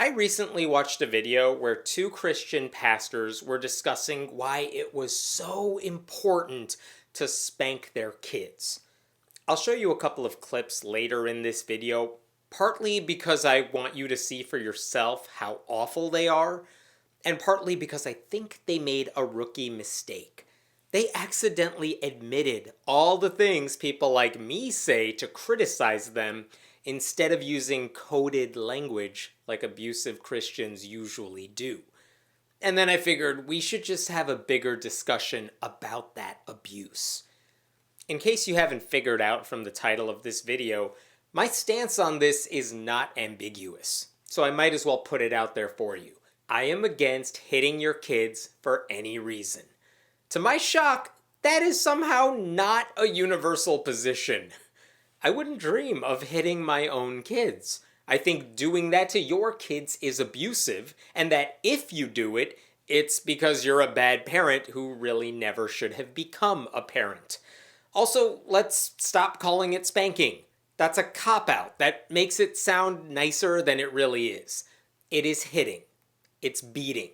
I recently watched a video where two Christian pastors were discussing why it was so important to spank their kids. I'll show you a couple of clips later in this video, partly because I want you to see for yourself how awful they are, and partly because I think they made a rookie mistake. They accidentally admitted all the things people like me say to criticize them instead of using coded language like abusive Christians usually do. And then I figured we should just have a bigger discussion about that abuse. In case you haven't figured out from the title of this video, my stance on this is not ambiguous, so I might as well put it out there for you. I am against hitting your kids for any reason. To my shock, that is somehow not a universal position. I wouldn't dream of hitting my own kids. I think doing that to your kids is abusive, and that if you do it, it's because you're a bad parent who really never should have become a parent. Also, let's stop calling it spanking. That's a cop-out. That makes it sound nicer than it really is. It is hitting. It's beating.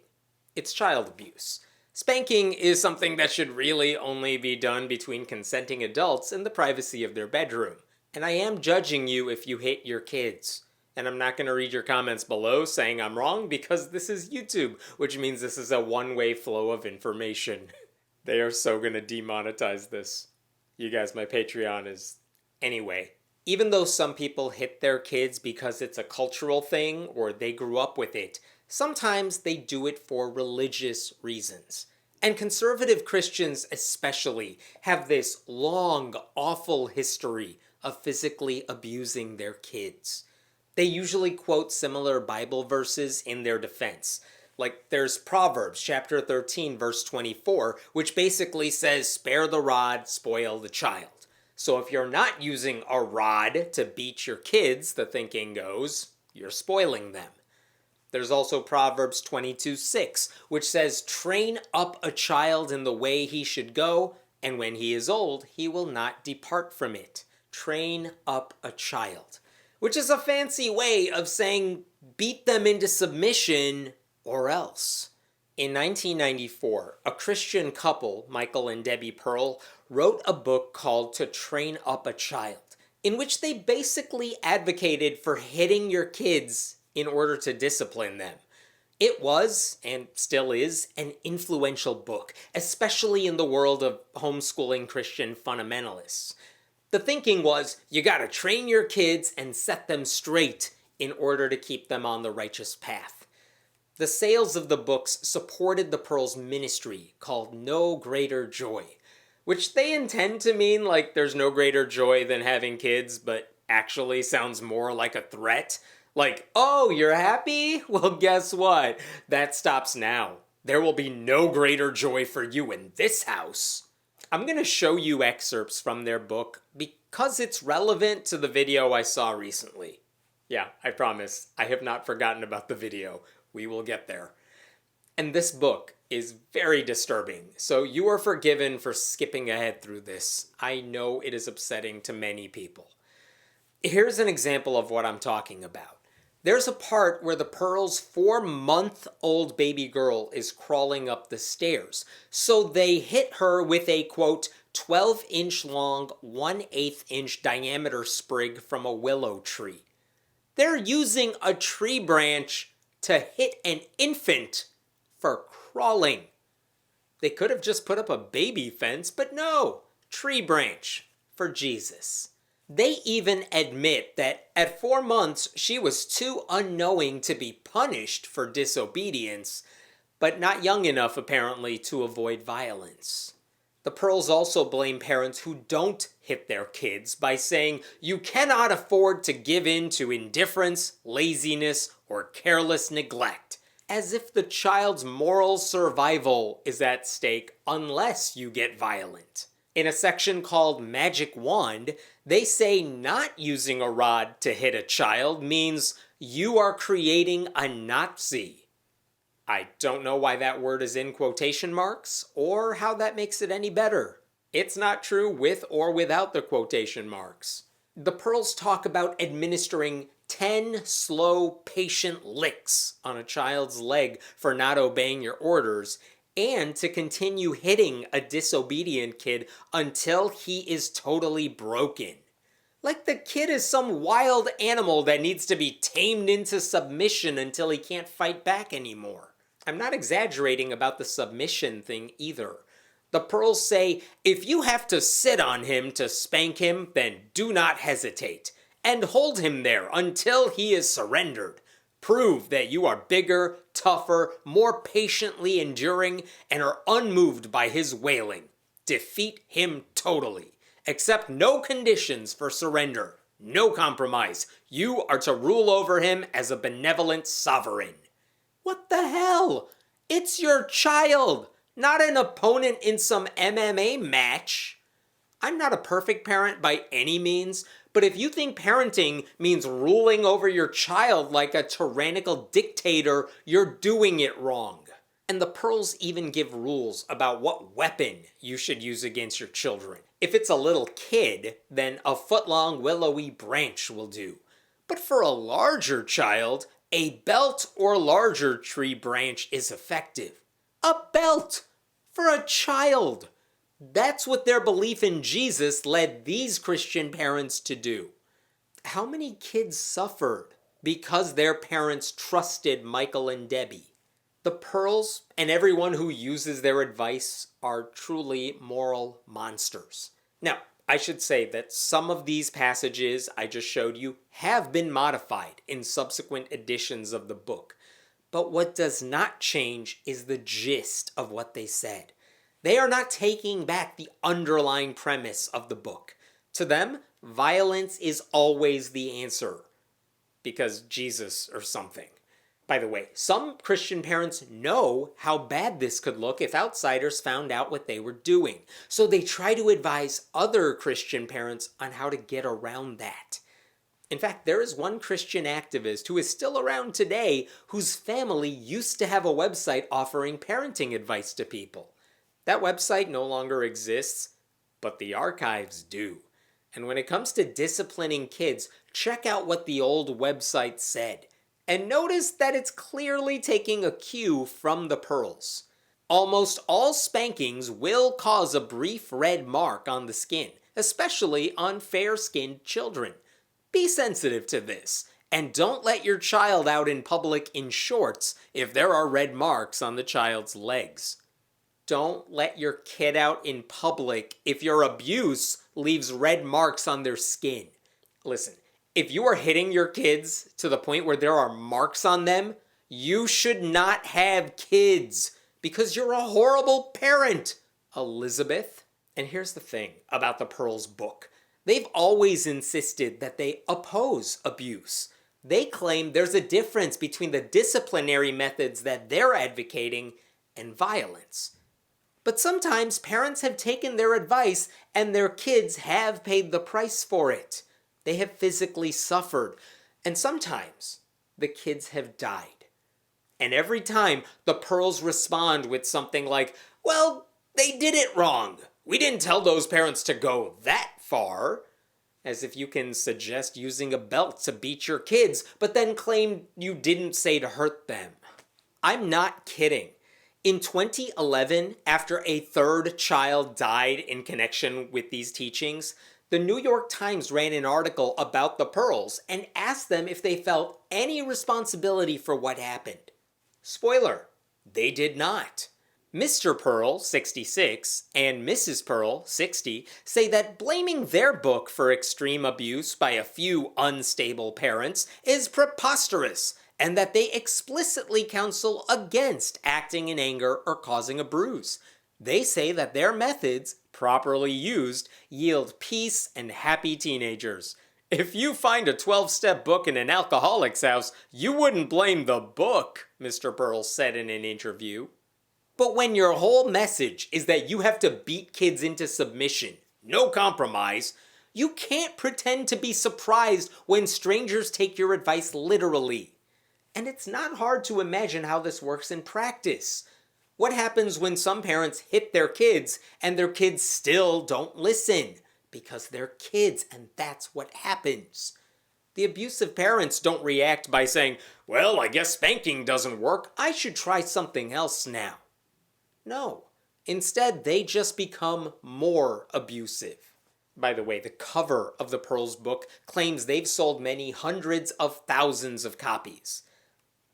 It's child abuse. Spanking is something that should really only be done between consenting adults in the privacy of their bedroom. And I am judging you if you hit your kids. And I'm not going to read your comments below saying I'm wrong because this is YouTube, which means this is a one-way flow of information. They are so going to demonetize this. You guys, my Patreon is... Anyway, even though some people hit their kids because it's a cultural thing or they grew up with it, sometimes they do it for religious reasons. And conservative Christians especially have this long, awful history of physically abusing their kids. They usually quote similar Bible verses in their defense. Like there's Proverbs chapter 13 verse 24, which basically says, spare the rod, spoil the child. So if you're not using a rod to beat your kids, the thinking goes, you're spoiling them. There's also Proverbs 22:6, which says, train up a child in the way he should go, and when he is old, he will not depart from it. Train up a child. Which is a fancy way of saying, beat them into submission, or else. In 1994, a Christian couple, Michael and Debbie Pearl, wrote a book called To Train Up a Child, in which they basically advocated for hitting your kids in order to discipline them. It was, and still is, an influential book, especially in the world of homeschooling Christian fundamentalists. The thinking was, you gotta train your kids and set them straight in order to keep them on the righteous path. The sales of the books supported the Pearls' ministry called No Greater Joy, which they intend to mean like there's no greater joy than having kids, but actually sounds more like a threat. Like, oh, you're happy? Well, guess what? That stops now. There will be no greater joy for you in this house. I'm going to show you excerpts from their book because it's relevant to the video I saw recently. Yeah, I promise. I have not forgotten about the video. We will get there. And this book is very disturbing, so you are forgiven for skipping ahead through this. I know it is upsetting to many people. Here's an example of what I'm talking about. There's a part where the Pearls' 4-month-old baby girl is crawling up the stairs, so they hit her with a, quote, 12-inch long, 1/8 inch diameter sprig from a willow tree. They're using a tree branch to hit an infant for crawling. They could have just put up a baby fence, but no, tree branch for Jesus. They even admit that at 4 months, she was too unknowing to be punished for disobedience, but not young enough apparently to avoid violence. The Pearls also blame parents who don't hit their kids by saying you cannot afford to give in to indifference, laziness, or careless neglect, as if the child's moral survival is at stake unless you get violent. In a section called Magic Wand, they say not using a rod to hit a child means you are creating a Nazi. I don't know why that word is in quotation marks, or how that makes it any better. It's not true with or without the quotation marks. The Pearls talk about administering 10 slow, patient licks on a child's leg for not obeying your orders, and to continue hitting a disobedient kid until he is totally broken. Like the kid is some wild animal that needs to be tamed into submission until he can't fight back anymore. I'm not exaggerating about the submission thing either. The Pearls say, if you have to sit on him to spank him, then do not hesitate, and hold him there until he is surrendered. Prove that you are bigger, tougher, more patiently enduring, and are unmoved by his wailing. Defeat him totally. Accept no conditions for surrender. No compromise. You are to rule over him as a benevolent sovereign. What the hell? It's your child, not an opponent in some MMA match. I'm not a perfect parent by any means, but if you think parenting means ruling over your child like a tyrannical dictator, you're doing it wrong. And the Pearls even give rules about what weapon you should use against your children. If it's a little kid, then a foot-long willowy branch will do. But for a larger child, a belt or larger tree branch is effective. A belt! For a child! That's what their belief in Jesus led these Christian parents to do. How many kids suffered because their parents trusted Michael and Debbie? The Pearls and everyone who uses their advice are truly moral monsters. Now, I should say that some of these passages I just showed you have been modified in subsequent editions of the book. But what does not change is the gist of what they said. They are not taking back the underlying premise of the book. To them, violence is always the answer. Because Jesus or something. By the way, some Christian parents know how bad this could look if outsiders found out what they were doing. So they try to advise other Christian parents on how to get around that. In fact, there is one Christian activist who is still around today whose family used to have a website offering parenting advice to people. That website no longer exists, but the archives do. And when it comes to disciplining kids, check out what the old website said. And notice that it's clearly taking a cue from the Pearls. Almost all spankings will cause a brief red mark on the skin, especially on fair-skinned children. Be sensitive to this, and don't let your child out in public in shorts if there are red marks on the child's legs. Don't let your kid out in public if your abuse leaves red marks on their skin. Listen, if you are hitting your kids to the point where there are marks on them, you should not have kids because you're a horrible parent, Elizabeth. And here's the thing about the Pearls book. They've always insisted that they oppose abuse. They claim there's a difference between the disciplinary methods that they're advocating and violence. But sometimes parents have taken their advice and their kids have paid the price for it. They have physically suffered, and sometimes the kids have died. And every time the Pearls respond with something like, well, they did it wrong. We didn't tell those parents to go that far. As if you can suggest using a belt to beat your kids, but then claim you didn't say to hurt them. I'm not kidding. In 2011, after a third child died in connection with these teachings, the New York Times ran an article about the Pearls and asked them if they felt any responsibility for what happened. Spoiler, they did not. Mr. Pearl, 66, and Mrs. Pearl, 60, say that blaming their book for extreme abuse by a few unstable parents is preposterous, and that they explicitly counsel against acting in anger or causing a bruise. They say that their methods, properly used, yield peace and happy teenagers. If you find a 12-step book in an alcoholic's house, you wouldn't blame the book, Mr. Pearl said in an interview. But when your whole message is that you have to beat kids into submission, no compromise, you can't pretend to be surprised when strangers take your advice literally. And it's not hard to imagine how this works in practice. What happens when some parents hit their kids and their kids still don't listen? Because they're kids and that's what happens. The abusive parents don't react by saying, well, I guess spanking doesn't work. I should try something else now. No. Instead, they just become more abusive. By the way, the cover of the Pearls book claims they've sold many hundreds of thousands of copies.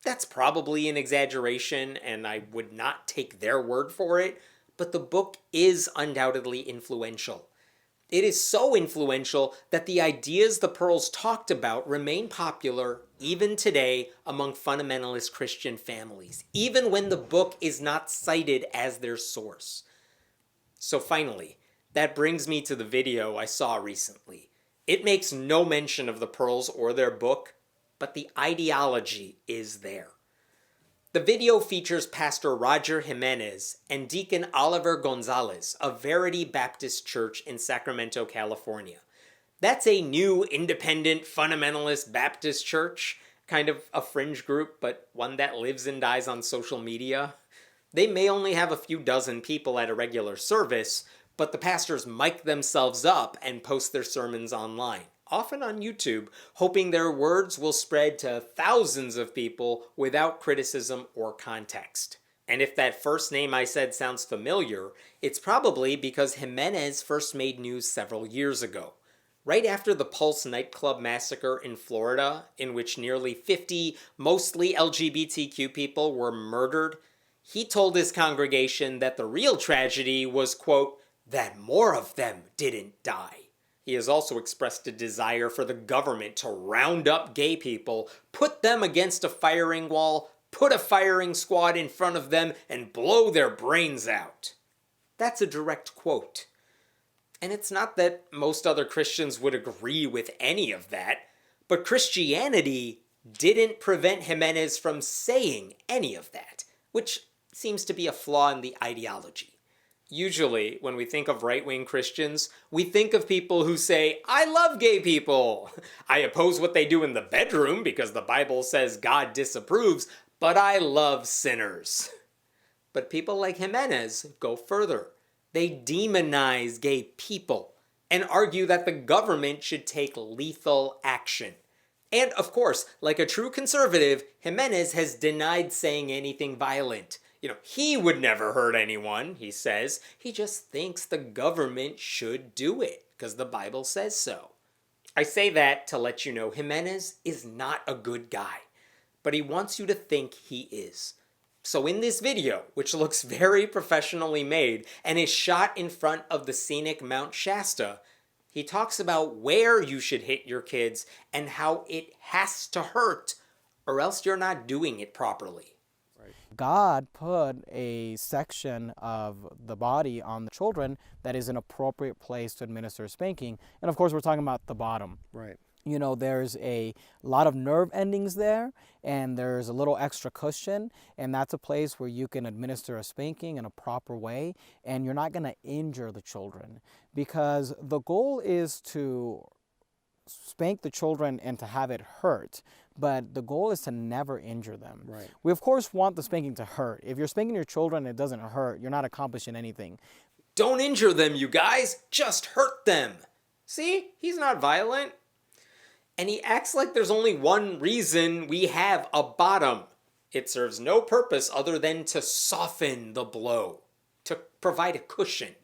That's probably an exaggeration, and I would not take their word for it, but the book is undoubtedly influential. It is so influential that the ideas the Pearls talked about remain popular even today among fundamentalist Christian families, even when the book is not cited as their source. So finally, that brings me to the video I saw recently. It makes no mention of the Pearls or their book, but the ideology is there. The video features Pastor Roger Jimenez and Deacon Oliver Gonzalez of Verity Baptist Church in Sacramento, California. That's a new independent fundamentalist Baptist church, kind of a fringe group, but one that lives and dies on social media. They may only have a few dozen people at a regular service, but the pastors mic themselves up and post their sermons online, often on YouTube, hoping their words will spread to thousands of people without criticism or context. And if that first name I said sounds familiar, it's probably because Jimenez first made news several years ago. Right after the Pulse nightclub massacre in Florida, in which nearly 50 mostly LGBTQ people were murdered, he told his congregation that the real tragedy was, quote, that more of them didn't die. He has also expressed a desire for the government to round up gay people, put them against a firing wall, put a firing squad in front of them, and blow their brains out. That's a direct quote. And it's not that most other Christians would agree with any of that, but Christianity didn't prevent Jimenez from saying any of that, which seems to be a flaw in the ideology. Usually, when we think of right-wing Christians, we think of people who say, I love gay people. I oppose what they do in the bedroom because the Bible says God disapproves, but I love sinners. But people like Jimenez go further. They demonize gay people and argue that the government should take lethal action. And of course, like a true conservative, Jimenez has denied saying anything violent. He would never hurt anyone, he says. He just thinks the government should do it, because the Bible says so. I say that to let you know Jimenez is not a good guy, but he wants you to think he is. So in this video, which looks very professionally made and is shot in front of the scenic Mount Shasta, he talks about where you should hit your kids and how it has to hurt, or else you're not doing it properly. God put a section of the body on the children that is an appropriate place to administer spanking. And of course, we're talking about the bottom. Right. There's a lot of nerve endings there, and there's a little extra cushion, and that's a place where you can administer a spanking in a proper way, and you're not going to injure the children, because the goal is to spank the children and to have it hurt, but the goal is to never injure them. Right. We of course want the spanking to hurt. If you're spanking your children and it doesn't hurt, you're not accomplishing anything. Don't injure them, you guys. Just hurt them. See? He's not violent. And he acts like there's only one reason we have a bottom. It serves no purpose other than to soften the blow, to provide a cushion,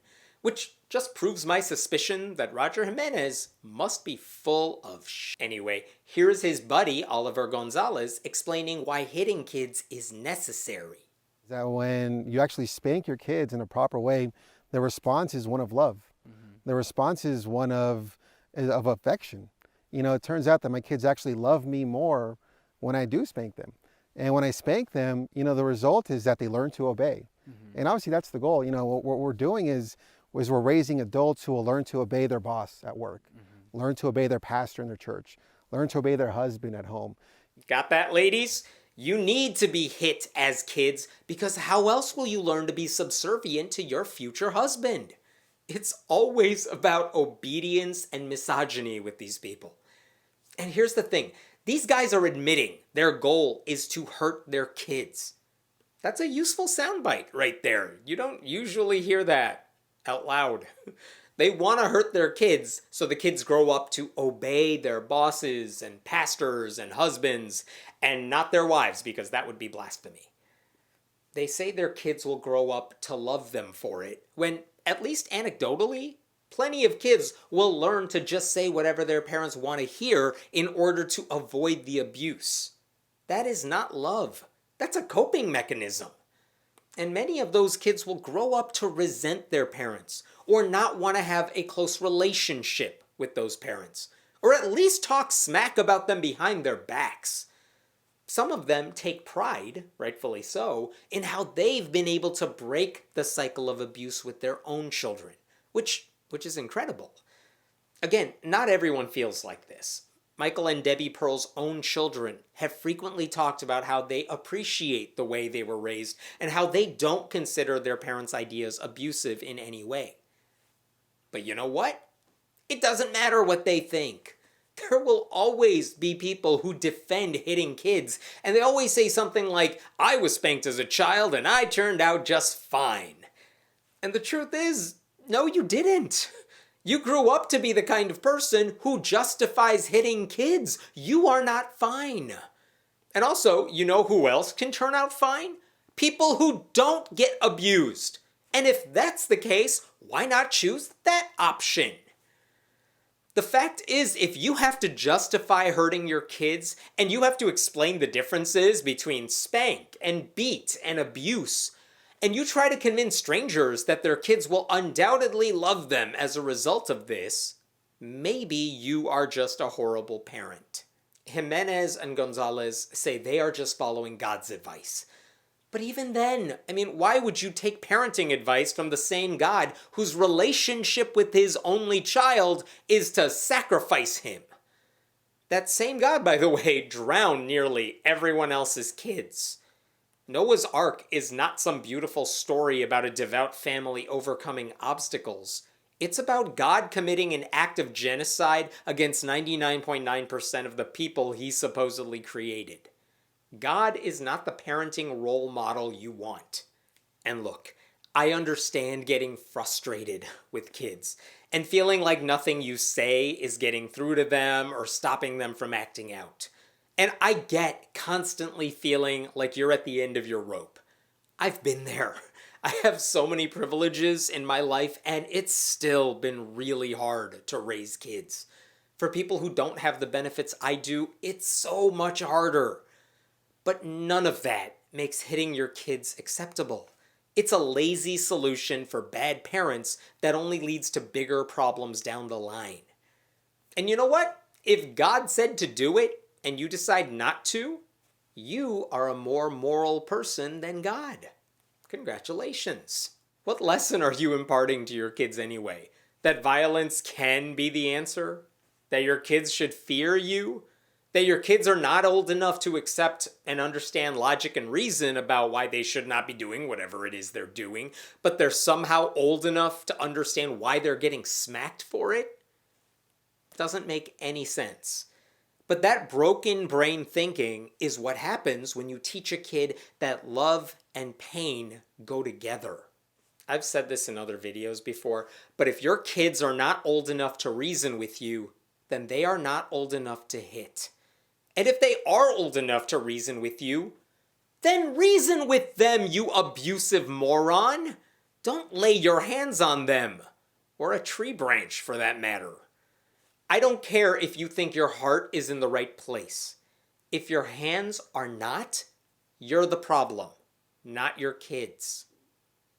which just proves my suspicion that Roger Jimenez must be full of shit. Anyway, here's his buddy, Oliver Gonzalez, explaining why hitting kids is necessary. That when you actually spank your kids in a proper way, the response is one of love. Mm-hmm. The response is one of affection. It turns out that my kids actually love me more when I do spank them. And when I spank them, the result is that they learn to obey. Mm-hmm. And obviously that's the goal. What we're doing is we're raising adults who will learn to obey their boss at work, mm-hmm. learn to obey their pastor in their church, learn to obey their husband at home. Got that, ladies? You need to be hit as kids, because how else will you learn to be subservient to your future husband? It's always about obedience and misogyny with these people. And here's the thing. These guys are admitting their goal is to hurt their kids. That's a useful soundbite right there. You don't usually hear that out loud. They want to hurt their kids so the kids grow up to obey their bosses and pastors and husbands and not their wives, because that would be blasphemy. They say their kids will grow up to love them for it, when, at least anecdotally, plenty of kids will learn to just say whatever their parents want to hear in order to avoid the abuse. That is not love. That's a coping mechanism. And many of those kids will grow up to resent their parents or not want to have a close relationship with those parents, or at least talk smack about them behind their backs. Some of them take pride, rightfully so, in how they've been able to break the cycle of abuse with their own children, which is incredible. Again, not everyone feels like this. Michael and Debbie Pearl's own children have frequently talked about how they appreciate the way they were raised and how they don't consider their parents' ideas abusive in any way. But you know what? It doesn't matter what they think. There will always be people who defend hitting kids, and they always say something like, "I was spanked as a child and I turned out just fine." And the truth is, no, you didn't. You grew up to be the kind of person who justifies hitting kids. You are not fine. And also, you know who else can turn out fine? People who don't get abused. And if that's the case, why not choose that option? The fact is, if you have to justify hurting your kids, and you have to explain the differences between spank and beat and abuse, and you try to convince strangers that their kids will undoubtedly love them as a result of this, maybe you are just a horrible parent. Jimenez and Gonzalez say they are just following God's advice. But even then, why would you take parenting advice from the same God whose relationship with his only child is to sacrifice him? That same God, by the way, drowned nearly everyone else's kids. Noah's Ark is not some beautiful story about a devout family overcoming obstacles. It's about God committing an act of genocide against 99.9% of the people he supposedly created. God is not the parenting role model you want. And look, I understand getting frustrated with kids and feeling like nothing you say is getting through to them or stopping them from acting out. And I get constantly feeling like you're at the end of your rope. I've been there. I have so many privileges in my life, and it's still been really hard to raise kids. For people who don't have the benefits I do, it's so much harder. But none of that makes hitting your kids acceptable. It's a lazy solution for bad parents that only leads to bigger problems down the line. And you know what? If God said to do it, and you decide not to, you are a more moral person than God. Congratulations. What lesson are you imparting to your kids anyway? That violence can be the answer? That your kids should fear you? That your kids are not old enough to accept and understand logic and reason about why they should not be doing whatever it is they're doing, but they're somehow old enough to understand why they're getting smacked for it? Doesn't make any sense. But that broken brain thinking is what happens when you teach a kid that love and pain go together. I've said this in other videos before, but if your kids are not old enough to reason with you, then they are not old enough to hit. And if they are old enough to reason with you, then reason with them, you abusive moron! Don't lay your hands on them, or a tree branch for that matter. I don't care if you think your heart is in the right place. If your hands are not, you're the problem, not your kids.